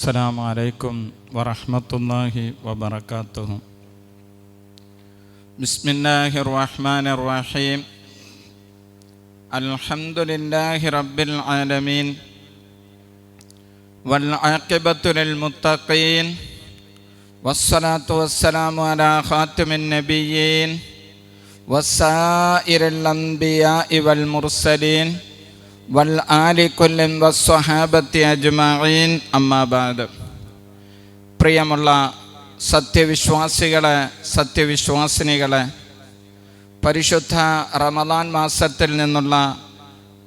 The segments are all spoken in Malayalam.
അസ്സലാമു അലൈക്കും വറഹ്മത്തുള്ളാഹി വബറകാതുഹു. ബിസ്മില്ലാഹിർ റഹ്മാനിർ റഹീം. അൽഹംദുലില്ലാഹി റബ്ബിൽ ആലമീൻ വൽ ആഖിബത്തു ലിൽ മുത്തഖീൻ വസ്സലാത്തു വസ്സലാമു അലാ ഖാതിമിൻ നബിയ്യീൻ വസ്സായിരിൽ അംബിയാഇ വൽ മുർസലീൻ വൽ ആലി കുല്ലിൻ വസ്സഹാബത്തി അജ്മഈൻ അമ്മാ ബഅദ്. പ്രിയമുള്ള സത്യവിശ്വാസികളെ, സത്യവിശ്വാസിനികളെ, പരിശുദ്ധ റമദാൻ മാസത്തിൽ നിന്നുള്ള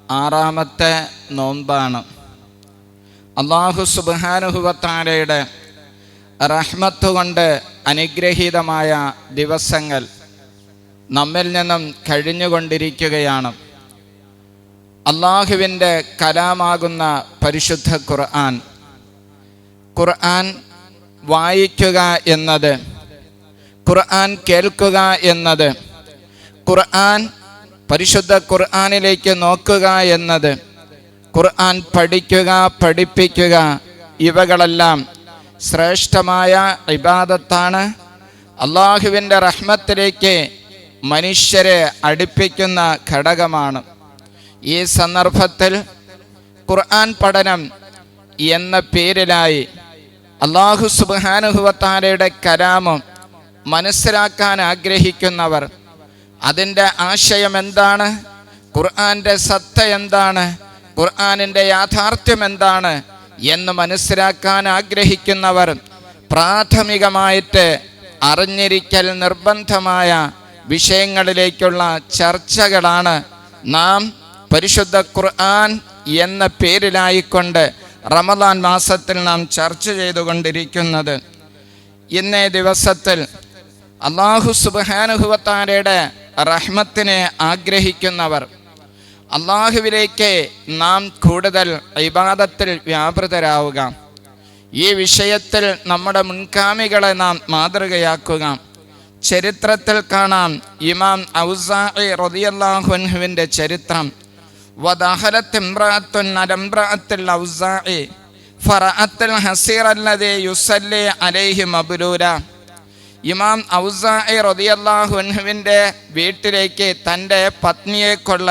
6ാമത്തെ നോമ്പാണ്. അല്ലാഹു സുബ്ഹാനഹു വ തആലയുടെ റഹ്മത്ത് കൊണ്ട് അനുഗ്രഹീതമായ ദിവസങ്ങൾ നമ്മിൽ നിന്നും കഴിഞ്ഞുകൊണ്ടിരിക്കുകയാണ്. അള്ളാഹുവിൻ്റെ കലാമാകുന്ന പരിശുദ്ധ ഖുർആൻ വായിക്കുക എന്നത്, ഖുർആൻ കേൾക്കുക എന്നത്, പരിശുദ്ധ ഖുർആനിലേക്ക് നോക്കുക എന്നത്, ഖുർആൻ പഠിക്കുക, പഠിപ്പിക്കുക, ഇവകളെല്ലാം ശ്രേഷ്ഠമായ ഇബാദത്താണ്. അള്ളാഹുവിൻ്റെ റഹ്മത്തിലേക്ക് മനുഷ്യരെ അടുപ്പിക്കുന്ന ഘടകമാണ്. ഈ സന്ദർഭത്തിൽ ഖുർആൻ പഠനം എന്ന പേരിലായി അല്ലാഹു സുബ്ഹാനഹു വ തആലയുടെ കലാമം മനസ്സിലാക്കാൻ ആഗ്രഹിക്കുന്നവർ, അതിൻ്റെ ആശയം എന്താണ്, ഖുർആൻ്റെ സത്ത എന്താണ്, ഖുർആനിൻ്റെ യാഥാർത്ഥ്യം എന്താണ് എന്ന് മനസ്സിലാക്കാൻ ആഗ്രഹിക്കുന്നവർ പ്രാഥമികമായിട്ട് അറിഞ്ഞിരിക്കൽ നിർബന്ധമായ വിഷയങ്ങളിലേക്കുള്ള ചർച്ചകളാണ് നാം പരിശുദ്ധ ഖുർആൻ എന്ന പേരിലായിക്കൊണ്ട് റമദാൻ മാസത്തിൽ നാം ചർച്ച ചെയ്തുകൊണ്ടിരിക്കുന്നത്. ഇന്നേ ദിവസത്തിൽ അല്ലാഹു സുബ്ഹാനഹു വ തആലയുടെ റഹ്മത്തിനെ ആഗ്രഹിക്കുന്നവർ, അല്ലാഹുവിലേക്ക് നാം കൂടുതൽ ഇബാദത്തിൽ വ്യാപൃതരാവുക, ഈ വിഷയത്തിൽ നമ്മുടെ മുൻഗാമികളെ നാം മാതൃകയാക്കുക. ചരിത്രത്തിൽ കാണാം, ഇമാം ഔസാഇ റളിയല്ലാഹു അൻഹുവിൻ്റെ ചരിത്രം. വദഖലത് ഇംറഅത്തുൻ അലാ ഇംറഅത്തിൽ ഔസാഇ ഫറഅത്തുൽ ഹസീറ അല്ലദീ യുസല്ലി അലൈഹി മബ്ലൂല. ഇമാം ഔസാഇ റളിയല്ലാഹു അൻഹുവിൻ്റെ വീട്ടിലേക്ക് തൻ്റെ പത്നിയെ കൊള്ള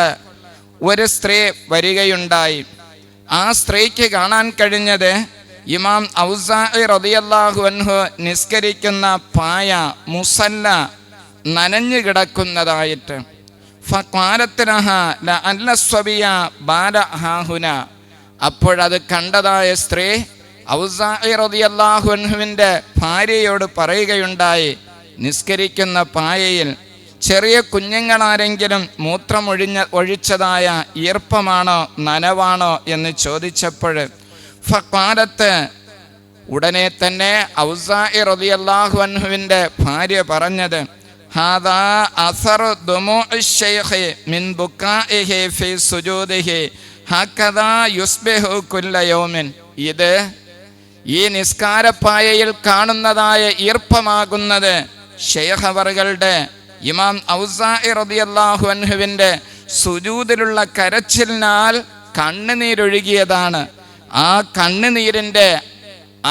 ഒരു സ്ത്രീ വരികയുണ്ടായി. ആ സ്ത്രീക്ക് കാണാൻ കഴിഞ്ഞത് ഇമാം ഔസാഇ റളിയല്ലാഹു അൻഹു നിസ്കരിക്കുന്ന പായ, മുസല്ല നനഞ്ഞു കിടക്കുന്നതായിട്ട്. ഫഖാലത് ലഹാ ലഅല്ല സ്വബിയ ബാല ഹാഹുന. അപ്പോഴത് കണ്ടതായ സ്ത്രീ ഔസാഇ റളിയല്ലാഹു അൻഹുവിൻ്റെ ഭാര്യയോട് പറയുകയുണ്ടായി, നിസ്കരിക്കുന്ന പായയിൽ ചെറിയ കുഞ്ഞുങ്ങളാരെങ്കിലും ഒഴിച്ചതായ ഈർപ്പമാണോ നനവാണോ എന്ന് ചോദിച്ചപ്പോൾ ഫഖാലത്ത്, ഉടനെ തന്നെ ഔസാഇ റളിയല്ലാഹു അൻഹുവിൻ്റെ ഭാര്യ പറഞ്ഞത്, ഹാദാ അസറു ദുമൂഇ ശൈഖി മിൻ ബുകാഇഹി ഫീ സുജൂദിഹി ഹകദാ യുസ്ബിഹു കുല്ല യൗമിൻ. ഇത് ഈ നിസ്കാരപ്പായയിൽ കാണുന്നതായ ഈർപ്പമാകുന്നത് ശൈഖ് അവറുകളുടെ, ഇമാം ഔസാഇ റളിയല്ലാഹു അൻഹുവിൻ്റെ സുജൂദിലുള്ള കരച്ചിലിനാൽ കണ്ണുനീരൊഴുകിയതാണ്. ആ കണ്ണുനീരിൻ്റെ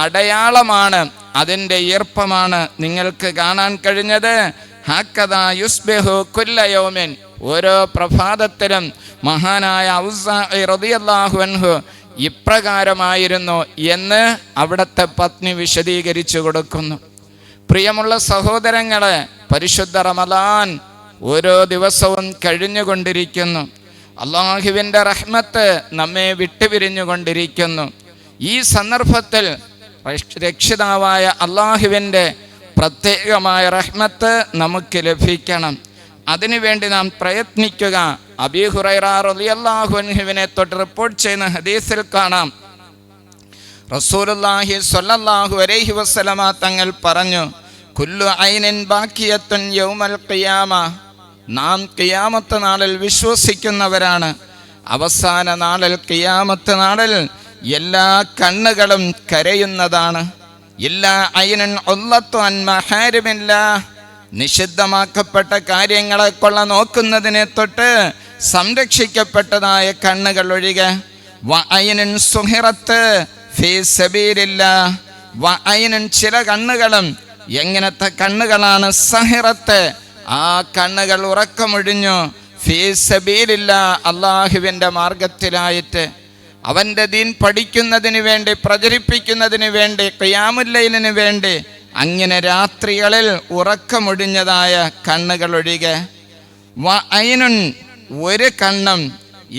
അടയാളമാണ്, അതിൻ്റെ ഈർപ്പമാണ് നിങ്ങൾക്ക് കാണാൻ കഴിഞ്ഞത്. ഹക്കദാ യുസ്ബിഹു കുല്ല യൗമിൻ. ഓരോ പ്രഭാതത്തിലും മഹാനായ ഔസാഇ റളിയല്ലാഹു അൻഹു ഇപ്രകാരമായിരുന്നു എന്ന് അവിടുത്തെ പത്നി വിശദീകരിച്ചു കൊടുക്കുന്നു. പ്രിയമുള്ള സഹോദരങ്ങളെ, പരിശുദ്ധ റമദാൻ ഓരോ ദിവസവും കഴിഞ്ഞുകൊണ്ടിരിക്കുന്നു. അല്ലാഹുവിൻ്റെ റഹ്മത്ത് നമ്മെ വിട്ടുപിരിഞ്ഞുകൊണ്ടിരിക്കുന്നു. ഈ സന്ദർഭത്തിൽ രക്ഷിതാവായ അല്ലാഹുവിൻ്റെ പ്രത്യേകമായ റഹ്മത്ത് നമുക്ക് ലഭിക്കണം. അതിനുവേണ്ടി നാം പ്രയത്നിക്കുക. അബീ ഹുറൈറ റളിയല്ലാഹു അൻഹുവിനെ തൊട്ട് റിപ്പോർട്ട് ചെയ്യുന്ന ഹദീസിൽ കാണാം, റസൂലുള്ളാഹി സ്വല്ലല്ലാഹു അലൈഹി വസല്ലമ തങ്ങൾ പറഞ്ഞു, കുല്ലു ഐനിൻ ബാക്കിയത്തുൻ യൗമൽ ഖിയാമ. നാം ഖിയാമത്ത് നാളിൽ വിശ്വസിക്കുന്നവരാണ്. അവസാന നാളിൽ, ഖിയാമത്ത് നാളിൽ എല്ലാ കണ്ണുകളും കരയുന്നതാണ്. എല്ലാ ഐനുൻ ഉള്ളത്തു അൻ മഹാരിമില്ലാഹ്. നിഷിദ്ധമാക്കപ്പെട്ട കാര്യങ്ങളെ കൊള്ള നോക്കുന്നതിനെ തൊട്ട് സംരക്ഷിക്കപ്പെട്ടതായ കണ്ണുകൾ ഒഴികെ. വ ഐനുൻ സുഹിറത്ത് ഫീ സബീലില്ലാഹ് വഅയ്നൻ ചില കണ്ണുകളും എങ്ങനത്തെ കണ്ണുകളാണ് സഹിറത്ത് ആ കണ്ണുകൾ ഉറക്കമൊഴിഞ്ഞു ഫീ സബീലില്ലാഹ് അല്ലാഹുവിൻ്റെ മാർഗത്തിലായിട്ട് അവൻ്റെ ദീൻ പഠിക്കുന്നതിന് വേണ്ടി പ്രചരിപ്പിക്കുന്നതിന് വേണ്ടി ഖിയാമുൽ ലൈലിന് വേണ്ടി അങ്ങനെ രാത്രികളിൽ ഉറക്കമൊഴിഞ്ഞതായ കണ്ണുകൾ ഒഴികെ വഅയ്നുൻ ഒരു കണ്ണും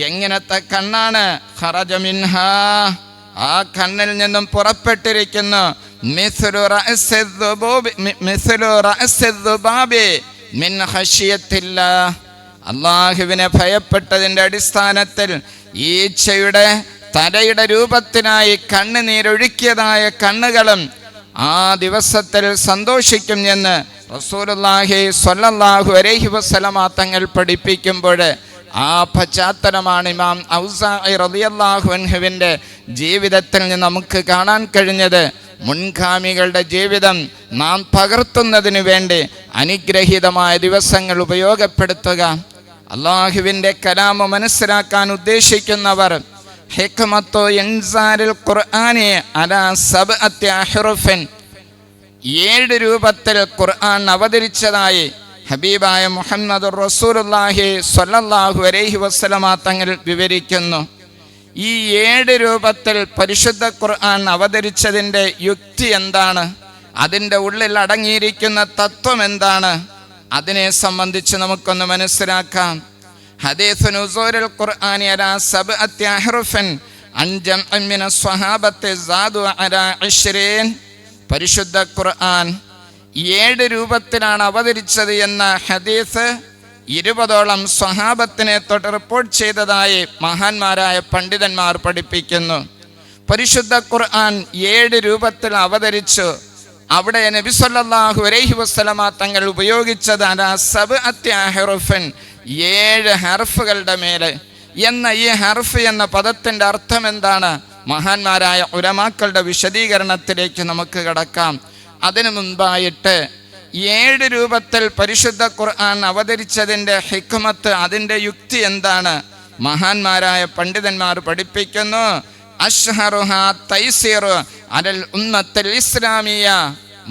എങ്ങനത്തെ കണ്ണാണ് ഖറജ മിൻഹാ ആ കണ്ണിൽ നിന്നും പുറപ്പെട്ടിരിക്കുന്നു മിസ്ലു റഅസിദ്ദുബാബി മിൻ ഖശിയത്തില്ലാഹ് അല്ലാഹുവിനെ ഭയപ്പെട്ടതിൻ്റെ അടിസ്ഥാനത്തിൽ ഈച്ചയുടെ തലയുടെ രൂപത്തിനായി കണ്ണുനീരൊഴുക്കിയതായ കണ്ണുകളും ആ ദിവസത്തിൽ സന്തോഷിക്കും എന്ന് റസൂലുള്ളാഹി സ്വല്ലല്ലാഹു അലൈഹി വസല്ലമ തങ്ങൾ പഠിപ്പിക്കുമ്പോൾ ആ പശ്ചാത്തലമാണ് ഇമാം ഔസാഇ റളിയല്ലാഹു അൻഹുവിൻ്റെ ജീവിതത്തിൽ നിന്ന് നമുക്ക് കാണാൻ കഴിഞ്ഞത്. മുൻഗാമികളുടെ ജീവിതം നാം പകർത്തുന്നതിന് വേണ്ടി അനുഗ്രഹീതമായ ദിവസങ്ങൾ ഉപയോഗപ്പെടുത്തുക. അള്ളാഹുവിൻ്റെ കലാമ് മനസ്സിലാക്കാൻ ഉദ്ദേശിക്കുന്നവർ ഹിക്മത്തു ഇൻസാലിൽ ഖുർആനി അലാ സബ്അത്തി അഹ്റുഫിൻ 7 രൂപത്തിൽ ഖുർആൻ അവതരിച്ചതായി ഹബീബായ മുഹമ്മദുർ റസൂലുള്ളാഹി സ്വല്ലല്ലാഹു അലൈഹി വസല്ലമ തങ്ങൾ വിവരിക്കുന്നു. ഈ 7 രൂപത്തിൽ പരിശുദ്ധ ഖുർആൻ അവതരിച്ചതിൻ്റെ യുക്തി എന്താണ്, അതിൻ്റെ ഉള്ളിൽ അടങ്ങിയിരിക്കുന്ന തത്വം എന്താണ്, അതിനെ സംബന്ധിച്ച് നമുക്കൊന്ന് മനസ്സിലാക്കാം. ഹദീസ് നുസൂലുൽ ഖുർആനി അലാ സബ്അത്തി അഹ്റുഫിൻ അൻ ജംഅൻ മിന സ്വഹാബത്തി സാദു അലാ 20 പരിശുദ്ധ ഖുർആൻ 7 രൂപത്തിലാണ് അവതരിച്ചത് എന്ന ഹദീസ് 20ഓളം സ്വഹാബത്തിനെ തൊട്ട് റിപ്പോർട്ട് ചെയ്തതായി മഹാന്മാരായ പണ്ഡിതന്മാർ പഠിപ്പിക്കുന്നു. പരിശുദ്ധ ഖുർആൻ 7 രൂപത്തിൽ അവതരിച്ചു. അവിടെ നബി സല്ലല്ലാഹു അലൈഹി വസല്ലമ തങ്ങൾ ഉപയോഗിച്ചത് അലാ സബ്അത്തി അഹ്റുഫിൻ 7 ഹർഫുകളുടെ മേലെ എന്ന ഈ ഹർഫ് എന്ന പദത്തിൻ്റെ അർത്ഥം എന്താണ്? മഹാന്മാരായ ഉലമാക്കളുടെ വിശദീകരണത്തിലേക്ക് നമുക്ക് കടക്കാം. അതിനു മുൻപായിട്ട് 7 രൂപത്തിൽ പരിശുദ്ധ ഖുർആൻ അവതരിച്ചതിൻ്റെ ഹിക്മത്ത്, അതിൻ്റെ യുക്തി എന്താണ്? മഹാന്മാരായ പണ്ഡിതന്മാർ പഠിപ്പിക്കുന്നു. അഷ്ഹറുഹാ തൈസീറു അലൽ ഉമ്മത്തിൽ ഇസ്ലാമിയ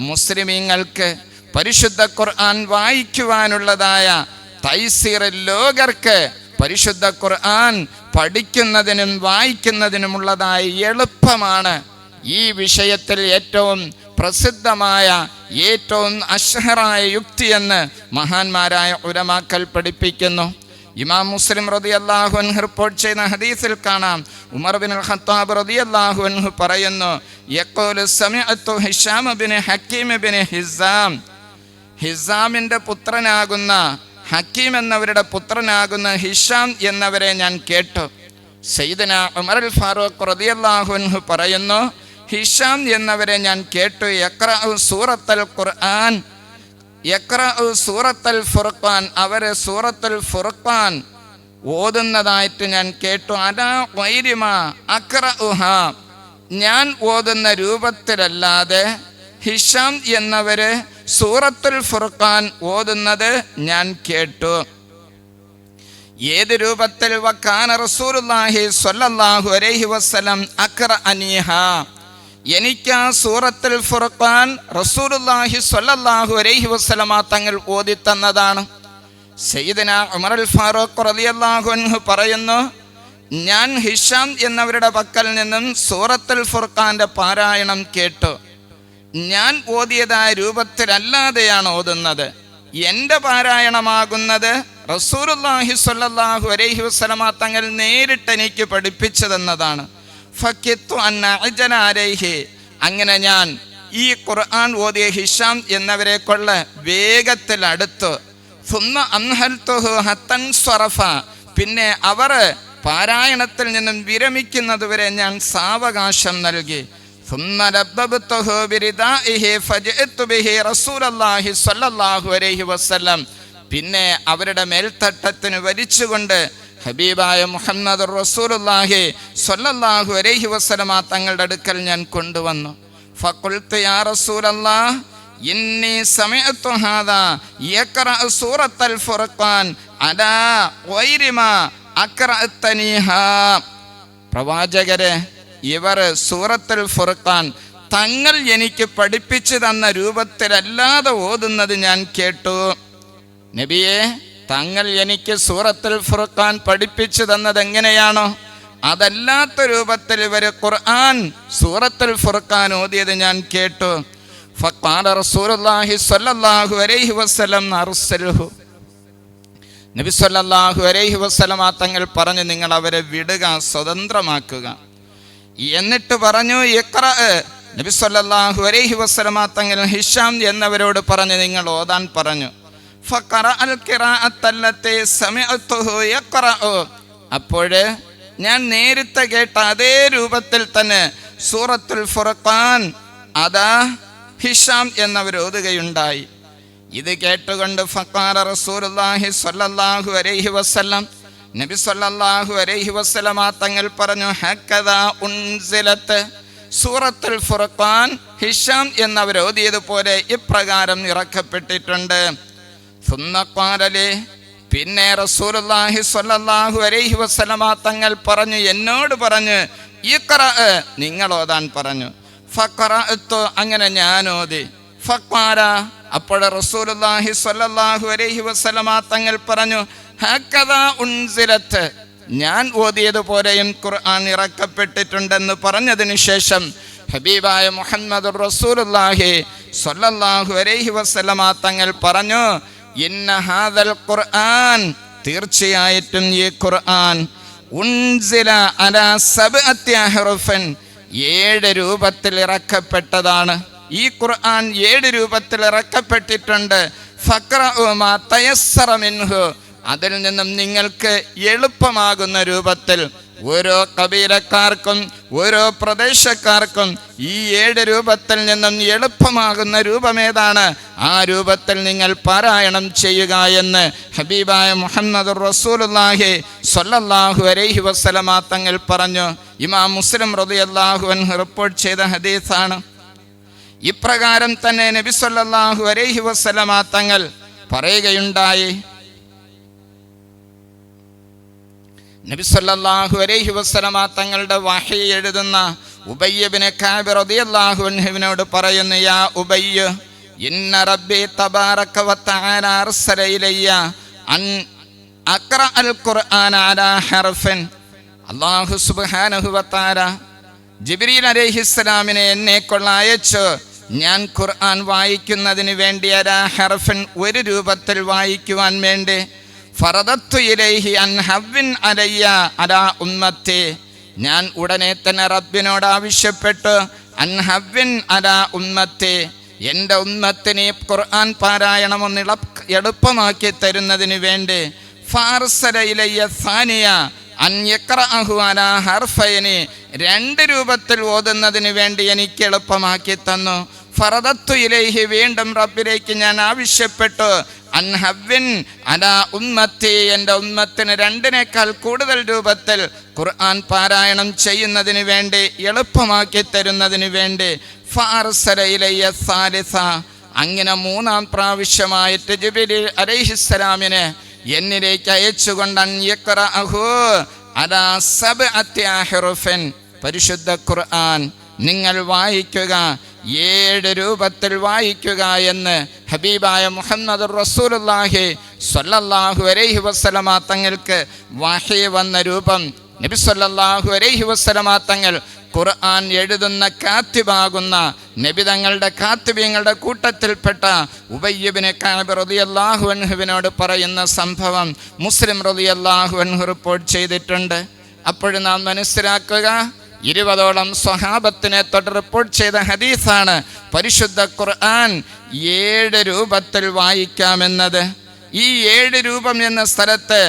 മുസ്ലിമീങ്ങൾക്ക് പരിശുദ്ധ ഖുർആൻ വായിക്കുവാനുള്ളതായ തൈസീർ, ലോകർക്ക് പരിശുദ്ധ ഖുർആൻ പഠിക്കുന്നതിനും വായിക്കുന്നതിനുമുള്ളതായ എളുപ്പമാണ്. ഈ വിഷയത്തിൽ ഏറ്റവും പ്രസിദ്ധമായ ഏറ്റവും അഷ്ഹറായ യുക്തിയെന്ന് മഹാന്മാരായ ഉലമാക്കൾ പഠിപ്പിക്കുന്നു. ഇമാം മുസ്ലിം റളിയല്ലാഹു അൻഹു റിപ്പോർട്ട് ചെയ്യുന്ന ഹദീസിൽ കാണാം, ഉമർ ബിൻ ഖത്താബ് റളിയല്ലാഹു അൻഹു പറയുന്നു, യഖൂലു സമിഅതു ഹിശാം ബിൻ ഹക്കീം ബിൻ ഹിസാം, ഹിസാമിൻ്റെ പുത്രനാകുന്ന ഹക്കീം എന്നവരുടെ പുത്രനാകുന്ന ഹിഷാം എന്നവരെ ഞാൻ കേട്ടു. സയ്യിദന ഉമർ അൽ ഫാറൂഖ് റളിയല്ലാഹു അൻഹു പറയുന്നു, ഹിഷാം എന്നവരെ ഞാൻ കേട്ടു. യഖ്റഉ സൂറത്തുൽ ഖുർആൻ, യഖ്റഉ സൂറത്തുൽ ഫുർഖാൻ, അവരെ സൂറത്തുൽ ഫുർഖാൻ ഓതുന്നതായിട്ട് ഞാൻ കേട്ടു. അലാ ഗൈരിമാ അഖ്റഉഹാ, ഞാൻ ഓതുന്ന രൂപത്തിലല്ലാതെ ഹിഷാം എന്നവര് സൂറത്തുൽ ഫുർഖാൻ ഓതുന്നത് ഞാൻ കേട്ടു. ഏത് രൂപത്തിൽ? വകാന റസൂലുള്ളാഹി സ്വല്ലല്ലാഹു അലൈഹി വസല്ലം അഖ്റഅനിഹാ, എനിക്ക് ആ സൂറത്തുൽ ഫുർഖാൻ റസൂലുള്ളാഹി സ്വല്ലല്ലാഹു അലൈഹി വസല്ലമ തങ്ങൾ ഓതി തന്നതാണ്. സയ്യിദന ഉമർ അൽ ഫാറൂഖ് റളിയല്ലാഹു അൻഹു പറയുന്നു, ഞാൻ ഹിഷാം എന്നവരുടെ പക്കൽ നിന്നും സൂറത്തുൽ ഫുർഖാന്റെ പാരായണം കേട്ടു. ഞാൻ ഓതിയതായ രൂപത്തിലല്ലാതെയാണ് ഓതുന്നത്. എൻ്റെ പാരായണമാകുന്നത് റസൂലുള്ളാഹി സ്വല്ലല്ലാഹു അലൈഹി വസല്ലമ തങ്ങൾ നേരിട്ട് എനിക്ക് പഠിപ്പിച്ചു തന്നതാണ്. ഫഖിത്തു അൻ അഅ്ജല അലൈഹി, അങ്ങനെ ഞാൻ ഈ ഖുർആൻ ഓതിയ ഹിഷാം എന്നവരെ കൊള്ള വേഗത്തിൽ അടുത്തു. സുമ്മ അൻഹൽതുഹു ഹത്തൻ സ്വറഫ, പിന്നെ അവർ പാരായണത്തിൽ നിന്നും വിരമിക്കുന്നതുവരെ ഞാൻ സാവകാശം നൽകി. സുമ്മ ലബ്ബബ്തുഹു ബിരിദാഇഹി ഫജഅതു ബിഹി റസൂലുള്ളാഹി സ്വല്ലല്ലാഹു അലൈഹി വസല്ലം, പിന്നെ അവരുടെ മേൽത്തട്ടത്തിന് വലിച്ചുകൊണ്ട് ഹബീബായ മുഹമ്മദ് റസൂലുള്ളാഹി സ്വല്ലല്ലാഹു അലൈഹി വസല്ലമ തങ്ങളുടെ അടുക്കൽ ഞാൻ കൊണ്ടുവന്നു. ഫഖുൽതു യാ റസൂലല്ലാഹ് ഇന്നി സമിഅതു ഹാദാ യഖറഉ സൂറത്തുൽ ഫുർഖാൻ അലാ ഗൈരി മാ അഖറഅതനിഹാ, പ്രവാചകരെ, ഇവർ സൂറത്തുൽ ഫുർഖാൻ തങ്ങൾ എനിക്ക് പഠിപ്പിച്ചു തന്ന രൂപത്തിലല്ലാതെ ഓതുന്നത് ഞാൻ കേട്ടു. നബിയെ, തങ്ങൾ എനിക്ക് സൂറത്തുൽ ഫുർഖാൻ പഠിപ്പിച്ചു തന്നത് എങ്ങനെയാണോ അതല്ലാത്ത രൂപത്തിൽ ഇവർ ഖുർആൻ സൂറത്തുൽ ഫുർഖാൻ ഓതിയത് ഞാൻ കേട്ടു. ഫഖാല റസൂലുള്ളാഹി സ്വല്ലല്ലാഹു അലൈഹി വസല്ലം അർസൽഹു. നബി സ്വല്ലല്ലാഹു അലൈഹി വസല്ലം തങ്ങൾ പറഞ്ഞു, നിങ്ങൾ അവരെ വിടുക, സ്വതന്ത്രമാക്കുക. എന്നിട്ട് പറഞ്ഞു, ഇഖ്റ. നബി സ്വല്ലല്ലാഹു അലൈഹി വസല്ലം തങ്ങൾ ഹിഷാം എന്നവരോട് പറഞ്ഞു, നിങ്ങൾ ഓതാൻ പറഞ്ഞു. ഫഖറഅൽ ഖിറാഅത്തല്ലത്തി സമിഅതുഹു യഖറഉ. അപ്പോൾ ഞാൻ നേരത്തെ കേട്ട അതേ രൂപത്തിൽ തന്നെ സൂറത്തുൽ ഫുർഖാൻ അതാ ഹിഷാം എന്നവർ ഓതുകയുണ്ടായി. ഇത് കേട്ടുകൊണ്ട് ഫഖാല റസൂലുള്ളാഹി സ്വല്ലല്ലാഹു അലൈഹി വസല്ലം, നബി സ്വല്ലല്ലാഹു അലൈഹി വസല്ലം തങ്ങൾ പറഞ്ഞു, ഹക്കദാ ഉൻസിലത്ത്. സൂറത്തുൽ ഫുർഖാൻ ഹിഷാം എന്നവർ ഓതിയതുപോലെ ഇപ്രകാരം ഇറക്കപ്പെട്ടിട്ടുണ്ട്. സുന്നഖാലലി. പിന്നെ റസൂലുള്ളാഹി സ്വല്ലല്ലാഹു അലൈഹി വസല്ലം തങ്ങൾ പറഞ്ഞു, എന്നോട് പറഞ്ഞു, ഇഖ്റ, നിങ്ങൾ ഓതാൻ പറഞ്ഞു. ഫഖറഅതു. അങ്ങനെ ഞാൻ ഓതി. ഫഖാല. അപ്പോൾ റസൂലുള്ളാഹി സ്വല്ലല്ലാഹു അലൈഹി വസല്ലം തങ്ങൾ പറഞ്ഞു, ഹക്കദാ ഉൻസിലത്ത്. ഞാൻ ഓതിയതുപോലെയും ഖുർആൻ ഇറക്കപ്പെട്ടിട്ടുണ്ടെന്ന് പറഞ്ഞതിന് ശേഷം ഹബീബായ മുഹമ്മദുർ റസൂലുള്ളാഹി സ്വല്ലല്ലാഹു അലൈഹി വസല്ലം തങ്ങൾ പറഞ്ഞു, ഇന്ന ഹാദൽ ഖുർആൻ, തീർച്ചയായിട്ടും ഈ ഖുർആൻ ഉൻസില അലാ സബ്അത്തി അഹ്റഫൻ, 7 രൂപത്തിൽ ഇറക്കപ്പെട്ടതാണ്. ഈ ഖുർആൻ 7 രൂപത്തിൽ ഇറക്കപ്പെട്ടിട്ടുണ്ട്. ഫഖ്റഉ മാ തയസ്സറ മിൻഹു, അതിൽ നിന്നും നിങ്ങൾക്ക് എളുപ്പമാകുന്ന രൂപത്തിൽ. ഓരോ കബീലക്കാർക്കും ഓരോ പ്രദേശക്കാർക്കും ഈ 7 രൂപത്തിൽ നിന്നും എളുപ്പമാകുന്ന രൂപമേതാണ്, ആ രൂപത്തിൽ നിങ്ങൾ പാരായണം ചെയ്യുക എന്ന് ഹബീബായ മുഹമ്മദുർ റസൂലുള്ളാഹി സ്വല്ലല്ലാഹു അലൈഹി വസല്ലം തങ്ങൾ പറഞ്ഞു. ഇമാം മുസ്ലിം റളിയല്ലാഹു അൻഹു റിപ്പോർട്ട് ചെയ്ത ഹദീസാണ്. ഇപ്രകാരം തന്നെ നബി സ്വല്ലല്ലാഹു അലൈഹി വസല്ലം തങ്ങൾ പറയുകയുണ്ടായി. നബി സല്ലല്ലാഹു അലൈഹി വസല്ലം തങ്ങളുടെ വഹി എഴുതുന്ന ഉബയ്യ് ഇബ്നു കഅബ് റളിയല്ലാഹു അൻഹുവിനോട് പറയുന്നു, യാ ഉബയ്യ്, ഇന്ന റബ്ബി തബാറക വ തആല അർസല ഇലയ്യ അൻ അഖ്റഅൽ ഖുർആന അലാ ഹർഫൻ. അല്ലാഹു സുബ്ഹാനഹു വ തആല ജിബ്രീൽ അലൈഹിസ്സലാമിനെ എന്നെക്കൊള്ള അയച്ചു, ഞാൻ ഖുർആൻ വായിക്കുന്നതിന് വേണ്ടി അലാ ഹർഫൻ, ഒരു രൂപത്തിൽ വായിക്കുവാൻ വേണ്ടി. ഫറദത്തു ഇലൈഹി അൻ ഹവ്വിൻ അലയ്യ അലാ ഉമ്മത്തി, ഞാൻ ഉടനെ തന്നെ റബ്ബിനോട് ആവശ്യപ്പെട്ടു, അൻ ഹവ്വിൻ അലാ ഉമ്മത്തി, എൻ്റെ ഉമ്മത്തിനെ ഖുർആൻ പാരായണം ഒന്ന് എളുപ്പമാക്കി തരുന്നതിന് വേണ്ടി. ഫാർസല ഇലയ്യ സാനിയ അൻ യഖ്റഅഹു അലാ ഹർഫൈനി, 2 രൂപത്തിൽ ഓതുന്നതിന് വേണ്ടി എനിക്ക് എളുപ്പമാക്കി തന്നു. ഫറദത്തു ഇലൈഹി, വീണ്ടും റബ്ബിലേക്ക് ഞാൻ ആവശ്യപ്പെട്ടു, അൻ ഹവ്വിൻ അലാ ഉമ്മത്തി, എൻ്റെ ഉമ്മത്തിന് 2നേക്കാൾ കൂടുതൽ രൂപത്തിൽ ഖുർആൻ പാരായണം ചെയ്യുന്നതിന് വേണ്ടി, എളുപ്പമാക്കി തരുന്നതിന് വേണ്ടി. ഫഅർസല ഇലയ്യ സാലിസ, അങ്ങനെ 3-ാം പ്രാവശ്യമായിട്ട് ജിബ്രീൽ അലൈഹിസ്സലാമിനെ എന്നിലേക്ക് അയച്ചുകൊണ്ട് അൻ യഖ്റഅഹു അലാ സബ്അത്തി അഹ്റഫൻ, പരിശുദ്ധ ഖുർആൻ നിങ്ങൾ വായിക്കുക, 7 രൂപത്തിൽ വായിക്കുക എന്ന് ഹബീബായ മുഹമ്മദ് റസൂലുള്ളാഹി സ്വല്ലല്ലാഹു അലൈഹി വസല്ലം തങ്ങൾക്ക് വഹി വന്ന രൂപം. നബി സ്വല്ലല്ലാഹു അലൈഹി വസല്ലം തങ്ങൾ ഖുർആൻ എഴുതുന്ന കാത്തിബാകുന്ന നബി തങ്ങളുടെ കാത്തിബീങ്ങളുടെ കൂട്ടത്തിൽപ്പെട്ട ഉബയ്യ് ഇബ്നു കഅബ് റളിയല്ലാഹു അൻഹുവിനോട് പറയുന്ന സംഭവം മുസ്ലിം റളിയല്ലാഹു അൻഹു റിപ്പോർട്ട് ചെയ്തിട്ടുണ്ട്. അപ്പോൾ നാം മനസ്സിലാക്കുക, 20ഓളം സ്വഹാബത്തിനെ തൊട്ട് റിപ്പോർട്ട് ചെയ്ത ഹദീസാണ് പരിശുദ്ധ ഖുർആൻ 7 രൂപത്തിൽ വായിക്കാമെന്നത്. ഈ 7 രൂപം എന്ന സ്ഥലത്ത്